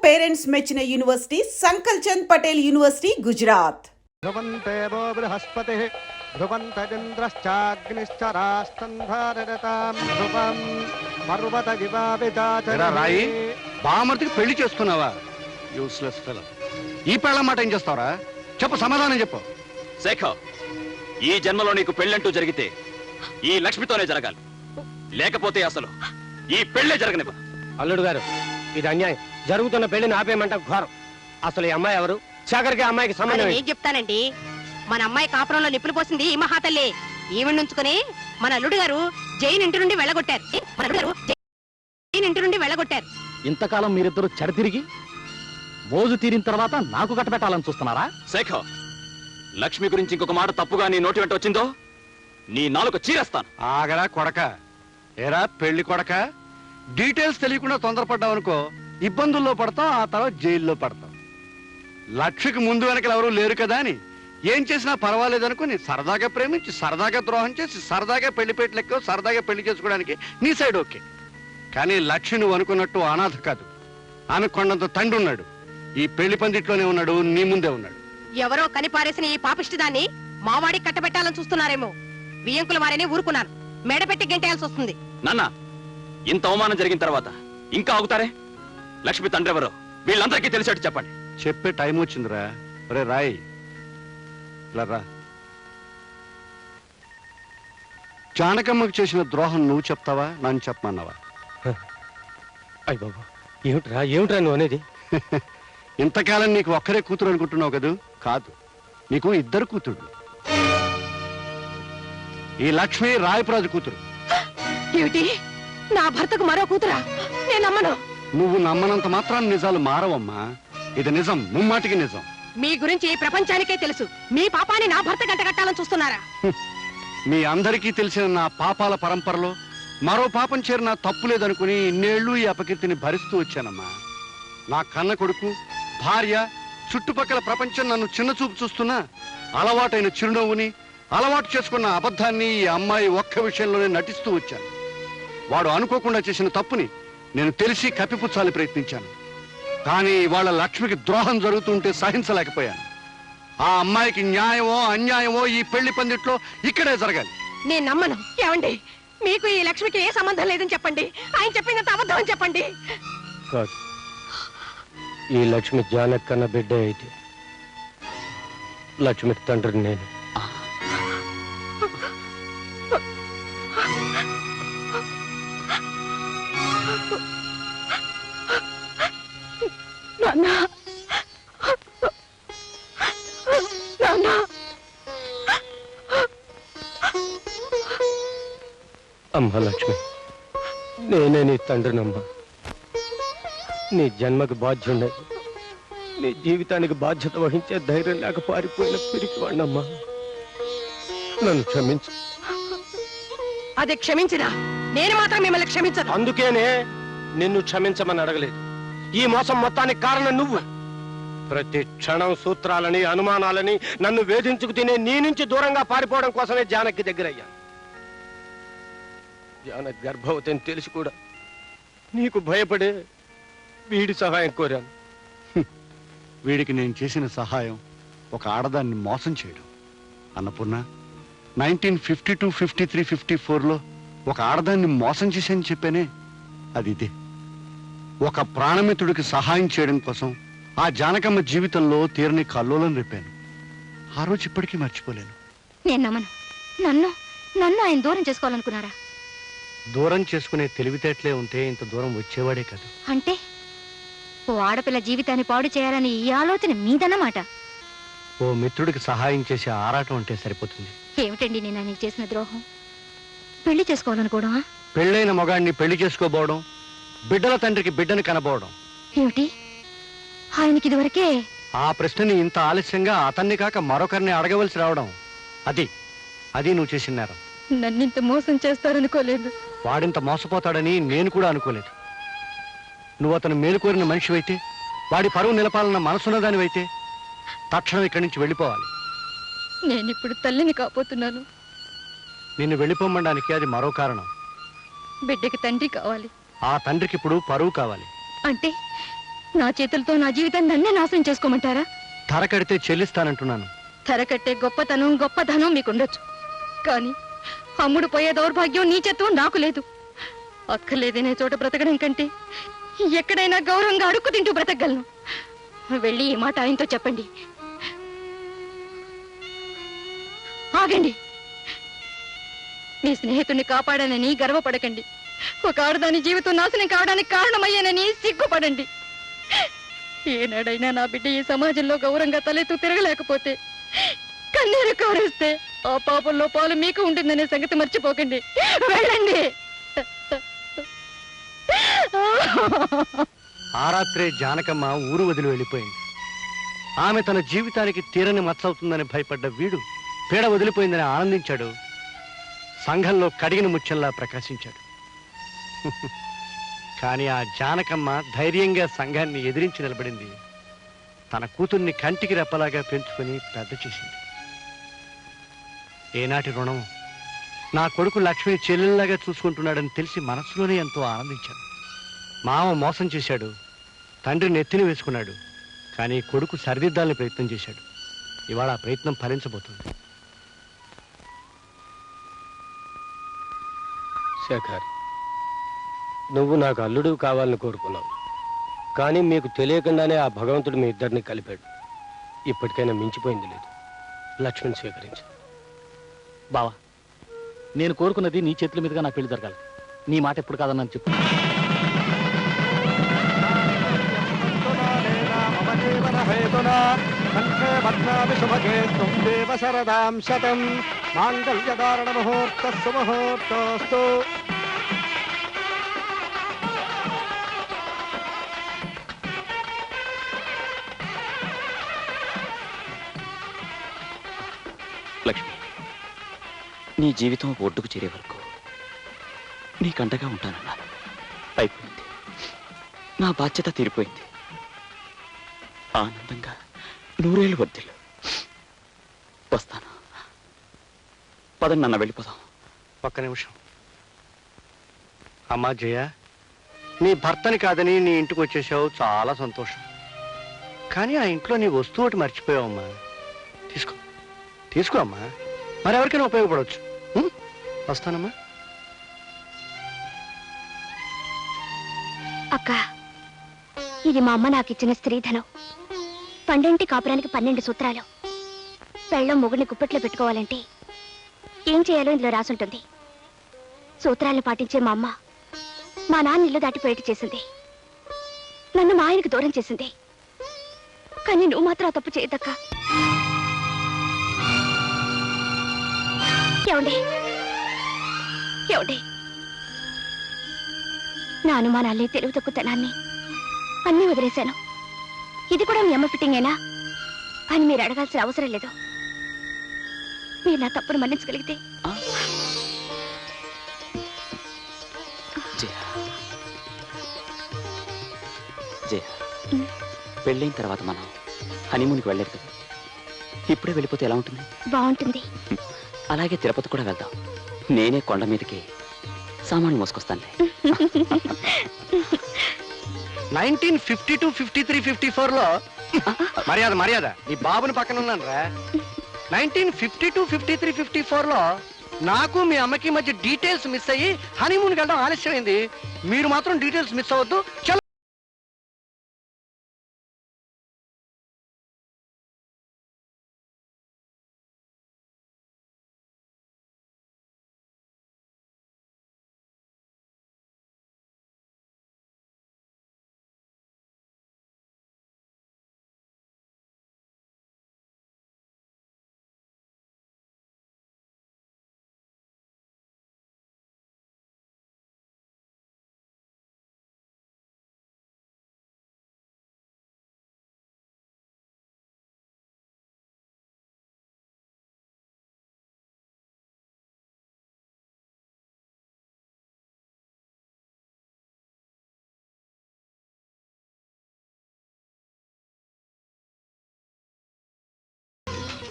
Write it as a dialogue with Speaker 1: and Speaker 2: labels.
Speaker 1: Parents మెచ్చిన university సంకల్ Chand Patel university Gujarat.
Speaker 2: ధ్రువంతేవో బృహస్పతిః ధ్రువంతరింద్రశ్చాగ్నిశ్చ రాష్ట్రంధారరతాం ధ్రువం పర్వత వివావిదాచ
Speaker 3: రాయి బామర్తికి పెళ్లి చేసుకున్నావా? Useless fellow. ఈ పెళ్ళ మాట ఏం చేస్తావరా? చెప్పు, సమాధానం చెప్పు.
Speaker 4: శేఖర్, ఈ జన్మలో నీకు పెళ్ళంటూ జరిగితే ఈ లక్ష్మితోనే జరగాలి, లేకపోతే అసలు ఈ పెళ్ళే జరగనివ్వ.
Speaker 5: అల్లుడు గారు, ఇది అన్యాయం. జరుగుతున్న పెళ్లిని ఆపేయమంట ఘోరం. అసలు ఈ అమ్మాయి ఎవరు? శేఖర్కి అమ్మాయికి సంబంధం
Speaker 6: ఏం చెప్తానండి. మన అమ్మాయి కాపురంలో నిప్పులు పోసింది ఈ మహాతల్లి. ఈవిడ ఉంచుకుని మన అల్లుడు గారు జైన్ ఇంటి నుండి వెళ్ళగొట్టారు.
Speaker 4: ఇంతకాలం మీరిద్దరు చెడతిరిగి మోజు తీరిన తర్వాత నాకు కట్టబెట్టాలని చూస్తున్నారా? శేఖర్, లక్ష్మి గురించి ఇంకొక మాట తప్పుగా నీ నోటి వెంట వచ్చిందో నీ నాలుక చీరేస్తాను.
Speaker 3: ఆగరా కొడక. ఏరా పెళ్లి కొడక, డీటెయిల్స్ తెలియకుండా తొందరపడ్డావు అనుకో, ఇబ్బందుల్లో పడతాం, ఆ తర్వాత జైల్లో పడతాం. లక్ష్మికి ముందు వెనకలు ఎవరూ లేరు కదా అని ఏం చేసినా పర్వాలేదనుకుని సరదాగా ప్రేమించి సరదాగా ద్రోహం చేసి సరదాగా పెళ్లిపేటలు ఎక్కువ సరదాగా పెళ్లి చేసుకోవడానికి నీ సైడ్ ఓకే. కానీ లక్ష్మి నువ్వు అనుకున్నట్టు అనాథ కాదు. ఆమె కొండంత తండ్రి ఉన్నాడు. ఈ పెళ్లి పందిట్లోనే ఉన్నాడు, నీ ముందే ఉన్నాడు.
Speaker 6: ఎవరో కనిపారేసిన ఈ పాపిష్టిదాన్ని మావాడికి కట్టబెట్టాలని చూస్తున్నారేమో. వియంకుల వారిని ఊరుకున్నాను, మెడపెట్టి గెంటేయాల్సి వస్తుంది.
Speaker 4: నాన్న, ఇంత అవమానం జరిగిన తర్వాత ఇంకా ఆగుతారే? లక్ష్మి తండ్రి ఎవరో వీళ్ళందరికీ తెలిసేట్టు చెప్పండి.
Speaker 3: చెప్పే టైం వచ్చిందిరా. ఒరే రాయ్, ఇలా రా. జానకమ్మకు చేసిన ద్రోహం నువ్వు చెప్తావా, నన్ను చెప్పమన్నావా?
Speaker 5: అయ్య బాబు, ఏమిట్రా నువ్వు అనేది?
Speaker 3: ఇంతకాలం నీకు ఒక్కరే కూతురు అనుకుంటున్నావు కదూ? కాదు, నీకు ఇద్దరు కూతురు. ఈ లక్ష్మి రాయపురాజు కూతురు.
Speaker 6: ఏమిటి, నా భర్తకు మరో కూతురా? నేను నమ్మను.
Speaker 3: నువ్వు నమ్మనంత మాత్రాన్ని నిజాలు మారవమ్మా. ఇది నిజం, ముమ్మాటికి నిజం.
Speaker 6: మీ గురించి ఈ ప్రపంచానికే తెలుసు. మీ పాపాన్ని నా భర్త గంటగట్టాలని చూస్తున్నారా?
Speaker 3: మీ అందరికీ తెలిసిన నా పాపాల పరంపరలో మరో పాపం చేరిన తప్పు లేదనుకుని ఇన్నేళ్లు ఈ అపకీర్తిని భరిస్తూ వచ్చానమ్మా. నా కన్న కొడుకు, భార్య, చుట్టుపక్కల ప్రపంచం నన్ను చిన్న చూపు చూస్తున్నా అలవాటైన చిరునవ్వుని, అలవాటు చేసుకున్న అబద్ధాన్ని ఈ అమ్మాయి ఒక్క విషయంలోనే నటిస్తూ వచ్చాను. వాడు అనుకోకుండా చేసిన తప్పుని నేను తెలిసి కప్పిపుచ్చాలని ప్రయత్నించాను. కానీ వాళ్ళ లక్ష్మికి ద్రోహం జరుగుతుంటే సహించలేకపోయాను. ఆ అమ్మాయికి న్యాయమో అన్యాయమో ఈ పెళ్లి పందిట్లో ఇక్కడే జరగాలి.
Speaker 6: నేను నమ్మను. ఏమండి, మీకు ఈ లక్ష్మికి ఏ సంబంధం లేదని చెప్పండి. ఆయన చెప్పిందంత అబద్ధం అని చెప్పండి.
Speaker 5: కాదు, ఈ లక్ష్మి జానక్ కన్న బిడ్డ అయితే లక్ష్మికి తండ్రిని నేను. అమ్మ లక్ష్మి, నేనే నీ తండ్రినమ్మా. నీ జన్మకు బాధ్యుండే, నీ జీవితానికి బాధ్యత వహించే ధైర్యం లేక పారిపోయిన పిరికివాణ్ణమ్మా. నన్ను క్షమించు.
Speaker 6: అదే క్షమించినా నేను మాత్రం మిమ్మల్ని క్షమించను.
Speaker 5: అందుకేనే నిన్ను క్షమించమని అడగలేదు. ఈ మోసం మొత్తానికి కారణం నువ్వు. ప్రతి క్షణం సూత్రాలని, అనుమానాలని నన్ను వేధించుకు తినే నీ నుంచి దూరంగా పారిపోవడం కోసమే జానకి దగ్గరయ్యాను. జానక్ గర్భవతిని తెలిసి కూడా నీకు భయపడే వీడి సహాయం కోరాను.
Speaker 3: వీడికి నేను చేసిన సహాయం ఒక ఆడదాన్ని మోసం చేయడం. అన్నపూర్ణ, 1952, 53, 54లో ఒక ఆడదాన్ని మోసం చేశానని చెప్పానే, అది ఇదే. ఒక ప్రాణమిత్రుడికి సహాయం చేయడం కోసం ఆ జానకమ్మ జీవితంలో తీరని కల్లోలం రేపాను. ఆ రోజు ఇప్పటికీ మర్చిపోలేను.
Speaker 7: నేను నమ్మను. నన్ను ఆయన దూరం చేసుకోవాలనుకున్నారా?
Speaker 3: దూరం చేసుకునే తెలివితేటలే ఉంటే ఇంత దూరం వచ్చేవాడే కాదు.
Speaker 7: అంటే ఓ ఆడపిల్ల జీవితాన్ని పాడు చేయాలని ఈ ఆలోచన మీదన్నమాట.
Speaker 3: ఓ మిత్రుడికి సహాయం చేసే ఆరాటం అంటే సరిపోతుంది.
Speaker 7: ఏమిటండి నేను ఆయనకి చేసిన ద్రోహం? పెళ్లి చేసుకోవాలనుకోవడమా?
Speaker 3: పెళ్ళైన మగాడిని పెళ్లి చేసుకోబోవడం, బిడ్డల తండ్రికి బిడ్డని కనబోవడం.
Speaker 7: ఏమిటి, ఆయనకి ఇదివరకే?
Speaker 3: ఆ ప్రశ్నని ఇంత ఆలస్యంగా అతన్ని కాక మరొకరిని అడగవలసి రావడం, అది నువ్వు చేసిన నేరం.
Speaker 7: నన్నింత మోసం చేస్తారనుకోలేదు.
Speaker 3: వాడింత మోసపోతాడని నేను కూడా అనుకోలేదు. నువ్వు అతను మేలు కోరిన మనిషివైతే, వాడి పరువు నిలపాలన్న మనసున్నదానివైతే తక్షణం ఇక్కడి నుంచి వెళ్ళిపోవాలి.
Speaker 7: నేనిప్పుడు తల్లిని కాబోతున్నాను.
Speaker 3: నిన్ను వెళ్ళిపోమడానికి అది మరో కారణం.
Speaker 7: బిడ్డకి తండ్రి కావాలి.
Speaker 3: ఆ తండ్రికి ఇప్పుడు పరువు కావాలి.
Speaker 7: అంటే నా చేతులతో నా జీవితాన్ని నన్నే నాశనం చేసుకోమంటారా?
Speaker 3: ధర కడితే చెల్లిస్తానంటున్నాను.
Speaker 7: ధర కట్టే గొప్పతనం మీకుండొచ్చు, కానీ అమ్ముడు పోయే దౌర్భాగ్యం నీచత్వం నాకు లేదు. అక్కర్లేదనే చోట బ్రతకడం కంటే ఎక్కడైనా గౌరవంగా అడుక్కు తింటూ బ్రతకగలను. వెళ్ళి ఈ మాట ఆయనతో చెప్పండి. ఆగండి. మీ స్నేహితుడిని కాపాడానని గర్వపడకండి. ఒక ఆడదాని జీవితం నాశనం కావడానికి కారణమయ్యానని సిగ్గుపడండి. ఏనాడైనా నా బిడ్డ ఈ సమాజంలో గౌరవంగా తలెత్తు తిరగలేకపోతే, కన్నీరు కారేస్తే ఆ పాపంలో పాలు మీకు ఉంటుందనే సంగతి మర్చిపోకండి. వెళ్ళండి.
Speaker 3: ఆ రాత్రే జానకమ్మ ఊరు వదిలి వెళ్ళిపోయింది. ఆమె తన జీవితానికి తీరని మచ్చవుతుందని భయపడ్డ వీడు పీడ వదిలిపోయిందని ఆనందించాడు. సంఘంలో కడిగిన ముత్యంలా ప్రకాశించాడు. కానీ ఆ జానకమ్మ ధైర్యంగా సంఘాన్ని ఎదిరించి నిలబడింది. తన కూతుర్ని కంటికి రెప్పలాగా పెంచుకుని పెద్ద చేసింది. ఏనాటి రుణం! నా కొడుకు లక్ష్మిని చెల్లెల్లాగా చూసుకుంటున్నాడని తెలిసి మనసులోనే ఎంతో ఆనందించాడు. మామ మోసం చేశాడు, తండ్రి నెత్తిని వేసుకున్నాడు, కానీ కొడుకు సరిదిద్దాలని ప్రయత్నం చేశాడు. ఇవాళ ఆ ప్రయత్నం ఫలించబోతుంది.
Speaker 5: శేఖర్, నువ్వు నాకు అల్లుడు కావాలని కోరుకున్నావు, కానీ మీకు తెలియకుండానే ఆ భగవంతుడు మీ ఇద్దరిని కలిపాడు. ఇప్పటికైనా మించిపోయింది లేదు. లక్ష్మిని స్వీకరించు.
Speaker 4: బావా, నేను కోరుకున్నది నీ చేతుల మీదుగా నా పెళ్లి జరగాలి. నీ మాట ఎప్పుడు కాదన్నాను చెప్పు.
Speaker 2: శతం మాంగళ్యధారణ ముహూర్తస్సు ముహూర్తోస్తు.
Speaker 4: లక్ష్మి, నీ జీవితం ఒడ్డుకు చేరే వరకు నీకండగా ఉంటానన్నాను. అయిపోయింది. నా బాధ్యత తీరిపోయింది. ఆనందంగా నూరేళ్ళు వర్ధిల్లు. వస్తాను. పదండి నన్న వెళ్ళిపోదాం.
Speaker 3: ఒక్క నిమిషం. అమ్మా జయ, నీ భర్తని కాదని నీ ఇంటికి వచ్చేసావు, చాలా సంతోషం. కానీ ఆ ఇంట్లో నీ వస్తువు ఒకటి మర్చిపోయావమ్మా. తీసుకో తీసుకో అమ్మా, మరెవరికైనా ఉపయోగపడవచ్చు. వస్తానమ్మా.
Speaker 7: అక్క, ఇది మా అమ్మ నాకిచ్చిన స్త్రీధనం. 12 కాపురానికి 12 సూత్రాలు. పెళ్ళం మొగుడిని గుప్పెట్లో పెట్టుకోవాలంటే ఏం చేయాలో ఇందులో రాసుంటుంది. సూత్రాలను పాటించే మా అమ్మ మా నాన్న ఇల్లు దాటి బయట చేసింది. నన్ను మా ఆయనకు దూరం చేసింది. కానీ నువ్వు మాత్రం ఆ తప్పు చేయదక్క. ఏమండి ఏమండి, నా అనుమానాల్ని, తెలివి తక్కువతనాన్ని అన్నీ వదిలేశాను. ఇది కూడా మీ అమ్మ ఫిట్టింగేనా అని మీరు అడగాల్సిన అవసరం లేదు. మీరు నా తప్పును మన్నించగలిగితే.
Speaker 4: జయ, పెళ్ళైన తర్వాత మనం హనీమూన్కి వెళ్ళలేదు కదా. ఇప్పుడే వెళ్ళిపోతే ఎలా ఉంటుంది?
Speaker 7: బాగుంటుంది.
Speaker 4: అలాగే తిరుపతి కూడా వెళ్దాం. నేనే కొండ మీదకి సామాన్లు మోసుకొస్తానులే.
Speaker 3: 1952, 53, 54లో మర్యాద మర్యాద నీ బాబుని పక్కన ఉన్నాను రా. 1952, 53, 54లో నాకు మీ అమ్మకి మధ్య డీటెయిల్స్ మిస్ అయ్యి హనీమూన్కి వెళ్ళడం ఆలస్యమైంది. మీరు మాత్రం డీటెయిల్స్ మిస్ అవ్వద్దు.